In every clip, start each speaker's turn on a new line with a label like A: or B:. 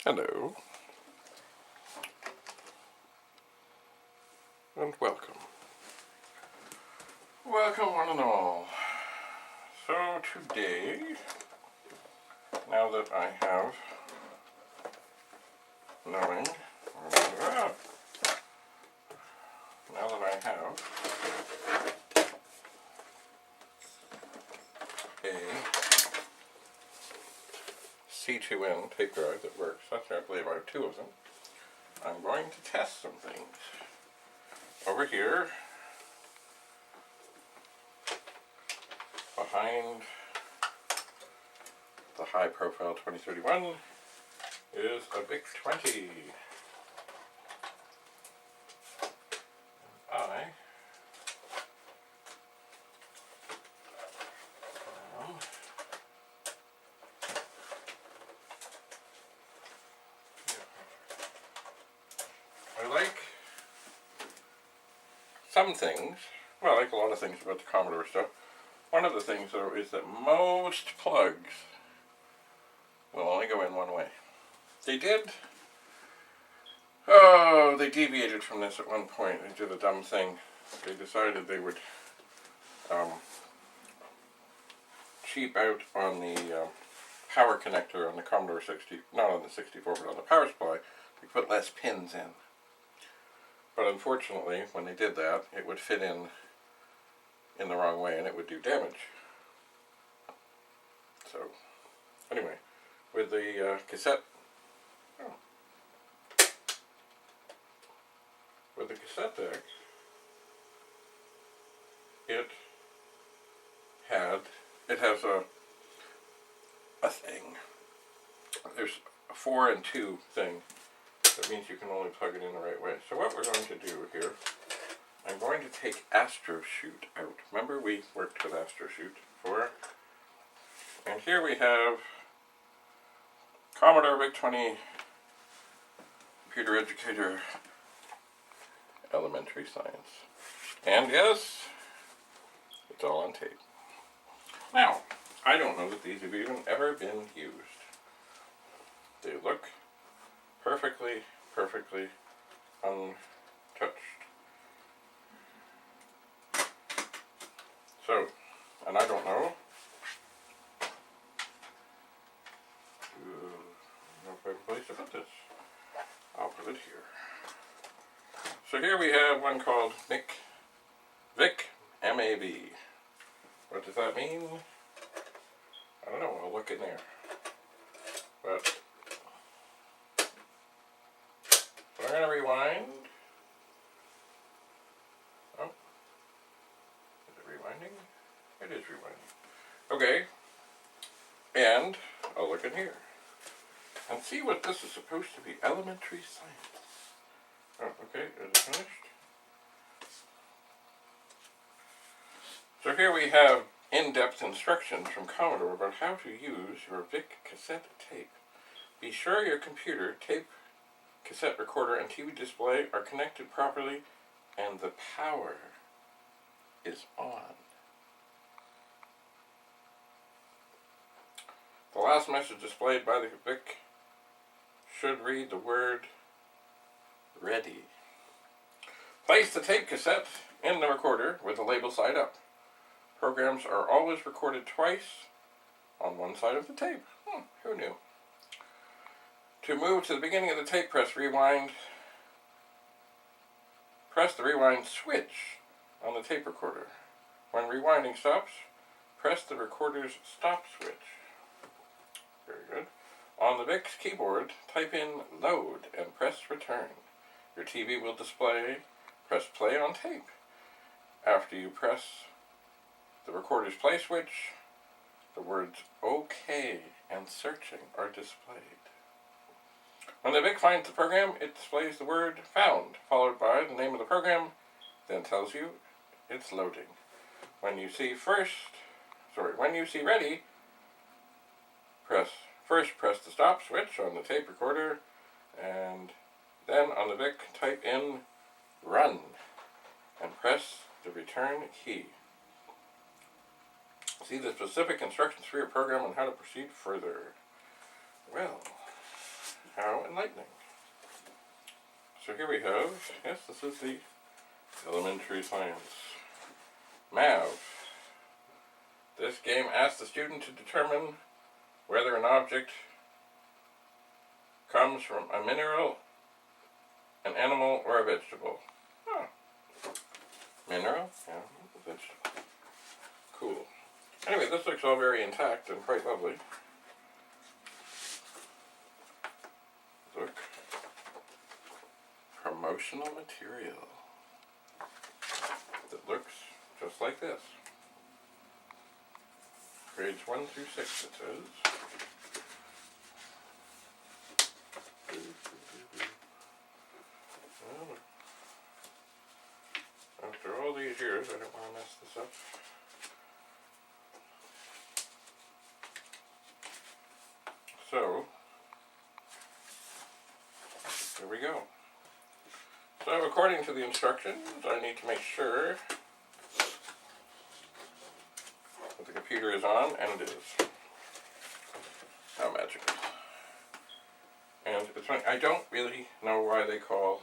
A: Hello, and welcome. Welcome one and all. So today, now that I have a C2N tape drive that works, actually I believe I have two of them, I'm going to test some things. Over here, behind the high profile 2031 is a Vic-20. I like some things, well, I like a lot of things about the Commodore stuff. One of the things, though, is that most plugs will only go in one way. They deviated from this at one point. They did a dumb thing. They decided they would cheap out on the power connector on the Commodore 60, not on the 64, but on the power supply. They put less pins in. But unfortunately, when they did that, it would fit in the wrong way and it would do damage. So, anyway, with the cassette deck, it has a thing. There's a 4 and 2 thing. That means you can only plug it in the right way. So what we're going to do here, I'm going to take AstroShoot out. Remember we worked with AstroShoot before? And here we have Commodore Vic-20 Computer Educator Elementary Science. And yes, it's all on tape. Now, I don't know that these have even ever been used. They look perfectly untouched. So, and I don't know if I have a place to put this. I'll put it here. So here we have one called Vic MAV. What does that mean? I don't know, I'll look in there. But I'm going to rewind. Oh, is it rewinding? It is rewinding. Okay, and I'll look in here and see what this is supposed to be. Elementary science. Oh, okay, is it finished? So here we have in-depth instructions from Commodore about how to use your Vic cassette tape. Be sure your computer, tape, cassette recorder, and TV display are connected properly and the power is on. The last message displayed by the Vic should read the word ready. Place the tape cassette in the recorder with the label side up. Programs are always recorded twice on one side of the tape. Who knew? To move to the beginning of the tape, press rewind. Press the rewind switch on the tape recorder. When rewinding stops, press the recorder's stop switch. Very good. On the Vic's keyboard, type in load and press return. Your TV will display, press play on tape. After you press the recorder's play switch, the words OK and searching are displayed. When the Vic finds the program, it displays the word found, followed by the name of the program, then tells you it's loading. When you see ready, press the stop switch on the tape recorder, and then on the Vic type in run and press the return key. See the specific instructions for your program on how to proceed further. Well, how enlightening. So here we have, yes, this is the elementary science. Mav. This game asks the student to determine whether an object comes from a mineral, an animal, or a vegetable. Huh. Mineral? Yeah, vegetable. Cool. Anyway, this looks all very intact and quite lovely. Look. Promotional material that looks just like this. Grades 1 through 6, it says. Well, after all these years, I don't want to mess this up. So, here we go. So, according to the instructions, I need to make sure that the computer is on, and it is. How magical. And it's funny, I don't really know why they call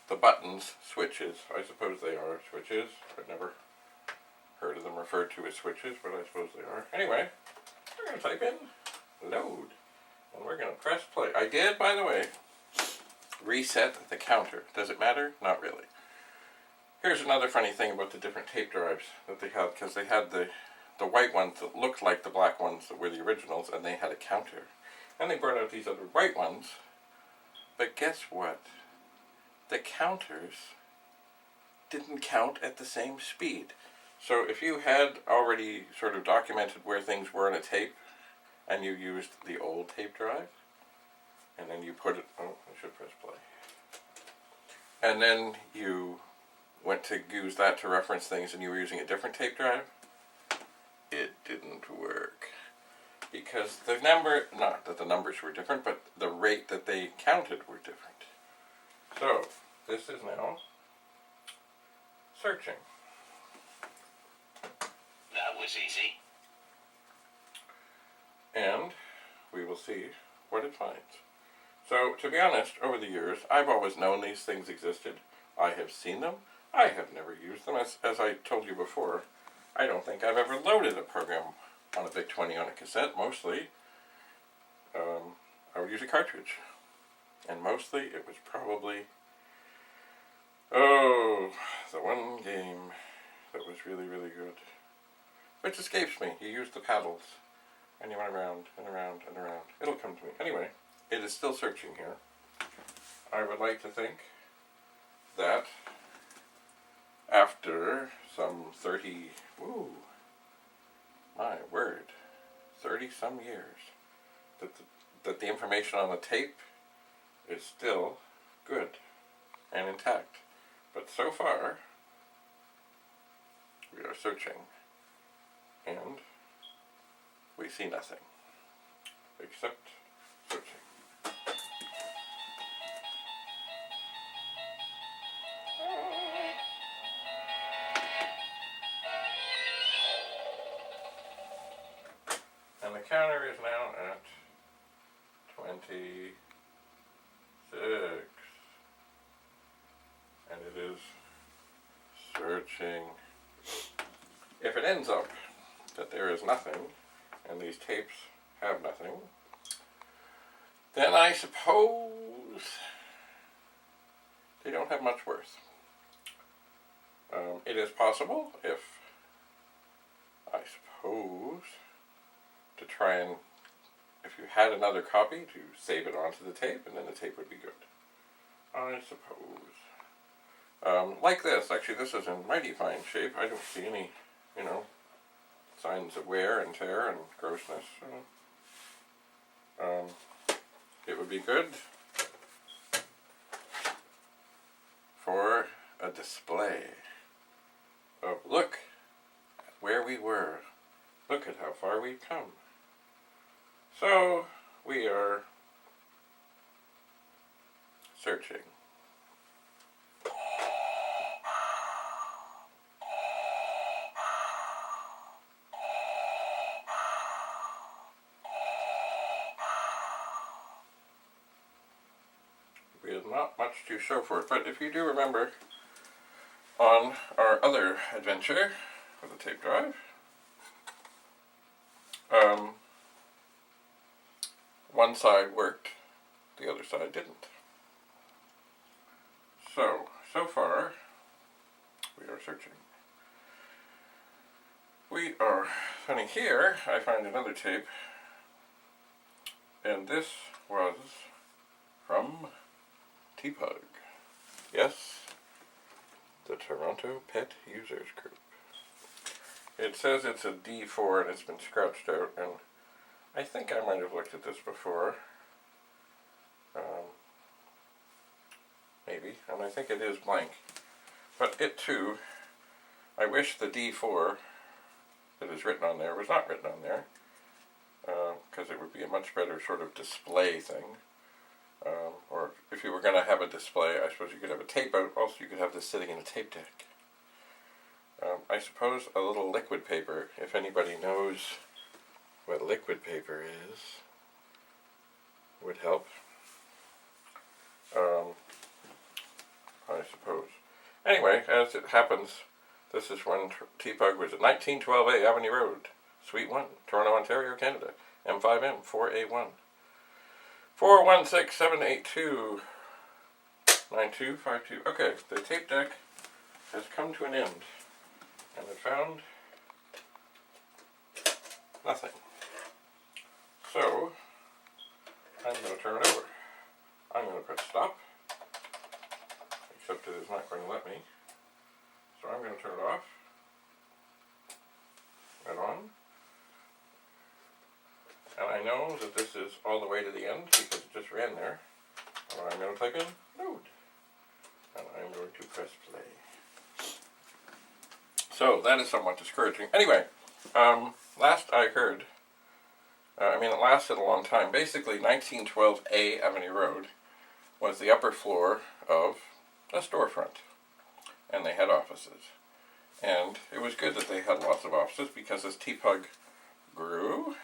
A: the buttons switches. I suppose they are switches. I've never heard of them referred to as switches, but I suppose they are. Anyway, we're going to type in load, and we're going to press play. I did, by the way, reset the counter. Does it matter? Not really. Here's another funny thing about the different tape drives that they had, because they had the white ones that looked like the black ones that were the originals, and they had a counter. And they brought out these other white ones, but guess what? The counters didn't count at the same speed. So if you had already sort of documented where things were in a tape, and you used the old tape drive, and then you put it, oh, I should press play. And then you went to use that to reference things and you were using a different tape drive, it didn't work. Because the number, not that the numbers were different, but the rate that they counted were different. So, this is now searching.
B: That was easy.
A: And we will see what it finds. So, to be honest, over the years, I've always known these things existed. I have seen them. I have never used them. As I told you before, I don't think I've ever loaded a program on a Vic-20 on a cassette. Mostly, I would use a cartridge. And mostly, it was probably, the one game that was really, really good. Which escapes me. You use the paddles, and you went around, and around, and around. It'll come to me. Anyway, it is still searching here. I would like to think that after some 30, my word, 30-some years, that the information on the tape is still good and intact. But so far, we are searching, and we see nothing, except searching. And the counter is now at 26. And it is searching. If it ends up that there is nothing, and these tapes have nothing, then I suppose they don't have much worth. It is possible, if you had another copy, to save it onto the tape, and then the tape would be good. I suppose. Like this, actually, this is in mighty fine shape. I don't see any, signs of wear and tear and grossness. It would be good for a display of, look at where we were. Look at how far we've come. So, we are searching. not much to show for it, but if you do remember on our other adventure with the tape drive, one side worked, the other side didn't. So far, we are searching. We are finding here, I find another tape, and this was from TPUG. Yes, the Toronto Pet Users Group. It says it's a D4 and it's been scratched out, and I think I might have looked at this before. Maybe, and I think it is blank. But it too, I wish the D4 that is written on there was not written on there, because it would be a much better sort of display thing. Or if you were going to have a display, I suppose you could have a tape out, also you could have this sitting in a tape deck. I suppose a little liquid paper, if anybody knows what liquid paper is, would help. I suppose. Anyway, as it happens, this is when TPUG was at 1912A Avenue Road, Suite 1, Toronto, Ontario, Canada, M5M 4A1. 416-782-9252. Okay, the tape deck has come to an end, and it found nothing. So, I'm going to turn it over. I'm going to press stop, except it is not going to let me. So I'm going to turn it off and on. And I know that this is all the way to the end because it just ran there. And I'm going to type in load. And I'm going to press play. So that is somewhat discouraging. Anyway, last I heard, it lasted a long time. Basically, 1912A Avenue Road was the upper floor of a storefront. And they had offices. And it was good that they had lots of offices because as TPUG grew,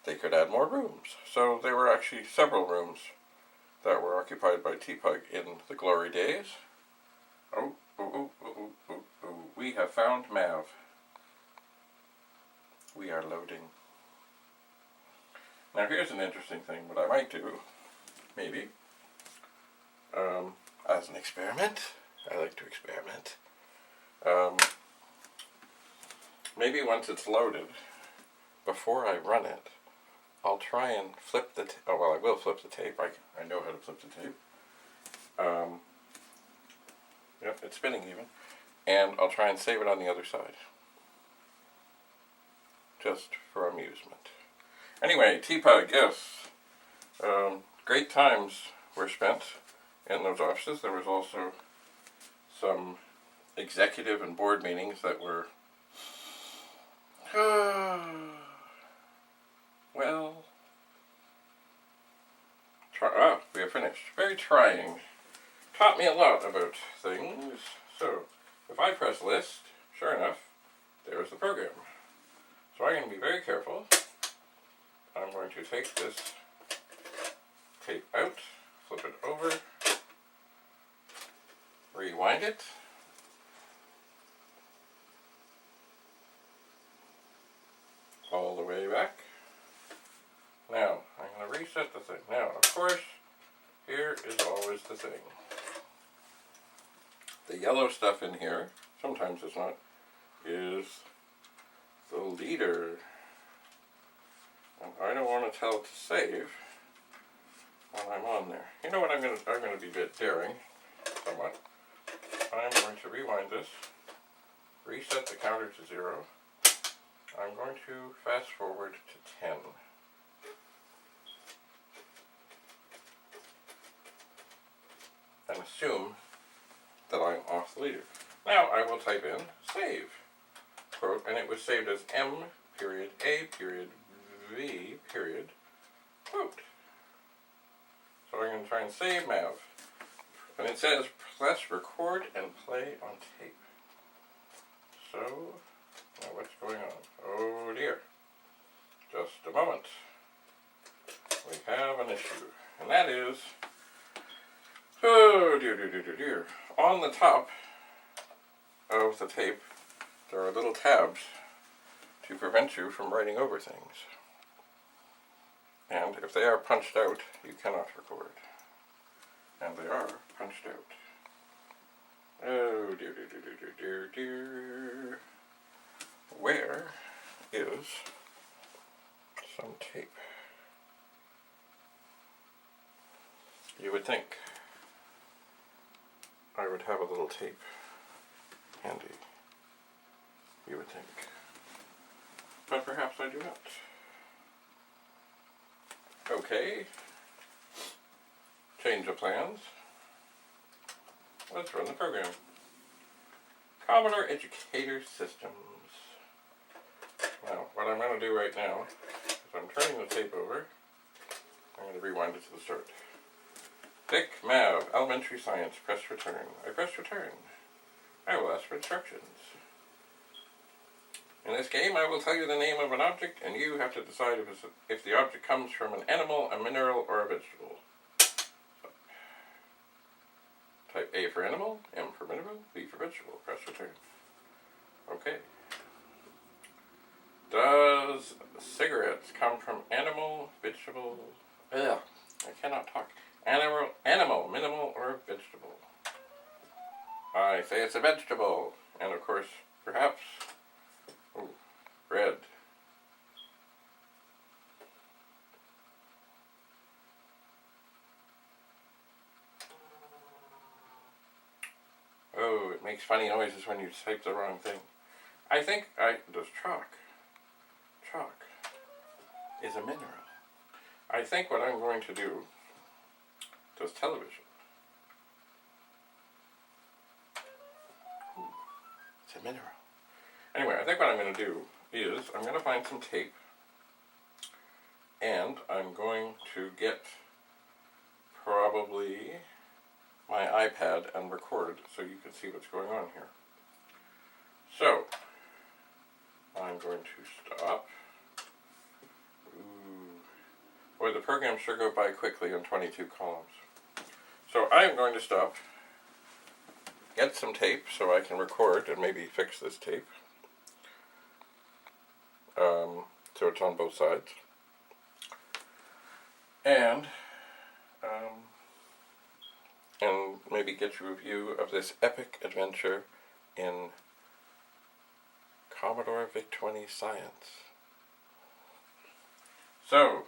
A: they could add more rooms. So there were actually several rooms that were occupied by TPUG in the glory days. We have found Mav. We are loading. Now here's an interesting thing. What I might do, maybe, as an experiment. I like to experiment. Maybe once it's loaded, before I run it, I'll try and flip the I will flip the tape. I know how to flip the tape. Yep, it's spinning even. And I'll try and save it on the other side. Just for amusement. Anyway, TPUG, yes. Great times were spent in those offices. There was also some executive and board meetings that were, we are finished. Very trying. Taught me a lot about things. So, if I press list, sure enough, there's the program. So I'm going to be very careful. I'm going to take this tape out, flip it over, rewind it, all the way back. Now, I'm going to reset the thing. Now, of course, here is always the thing. The yellow stuff in here, sometimes it's not, is the leader. And I don't want to tell it to save when I'm on there. You know what, I'm going to be a bit daring, somewhat. I'm going to rewind this, reset the counter to 0. I'm going to fast forward to 10. And assume that I'm off the leader. Now I will type in save, quote, and it was saved as M period A period V period quote. So I'm going to try and save Mav. And it says press record and play on tape. So, now what's going on? Oh dear. Just a moment. We have an issue. And that is Oh dear, dear, dear, dear, dear. On the top of the tape, there are little tabs to prevent you from writing over things. And if they are punched out, you cannot record. And they are punched out. Oh dear, dear, dear, dear, dear, dear. Where is some tape? You would think I would have a little tape handy. You would think. But perhaps I do not. Okay. Change of plans. Let's run the program. Commodore Educator Systems. Now, what I'm going to do right now is I'm turning the tape over. I'm going to rewind it to the start. Vic Mav, Elementary Science, press return. I press return. I will ask for instructions. In this game, I will tell you the name of an object, and you have to decide if the object comes from an animal, a mineral, or a vegetable. So, type A for animal, M for mineral, B for vegetable. Press return. Okay. Does cigarettes come from animal, vegetable? Ugh, I cannot talk. Animal, minimal, or vegetable? I say it's a vegetable. And of course, perhaps, red. Oh, it makes funny noises when you type the wrong thing. I think does chalk is a mineral. I think what I'm going to do, does television. Ooh, it's a mineral. Anyway, I think what I'm going to do is I'm going to find some tape, and I'm going to get probably my iPad and record so you can see what's going on here. So, I'm going to stop. Ooh. Boy, the program sure go by quickly on 22 columns. So I'm going to stop, get some tape so I can record and maybe fix this tape. So it's on both sides. And maybe get you a view of this epic adventure in Commodore Vic-20 Science. So,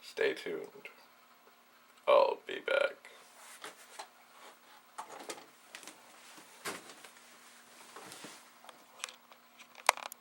A: stay tuned. I'll be back.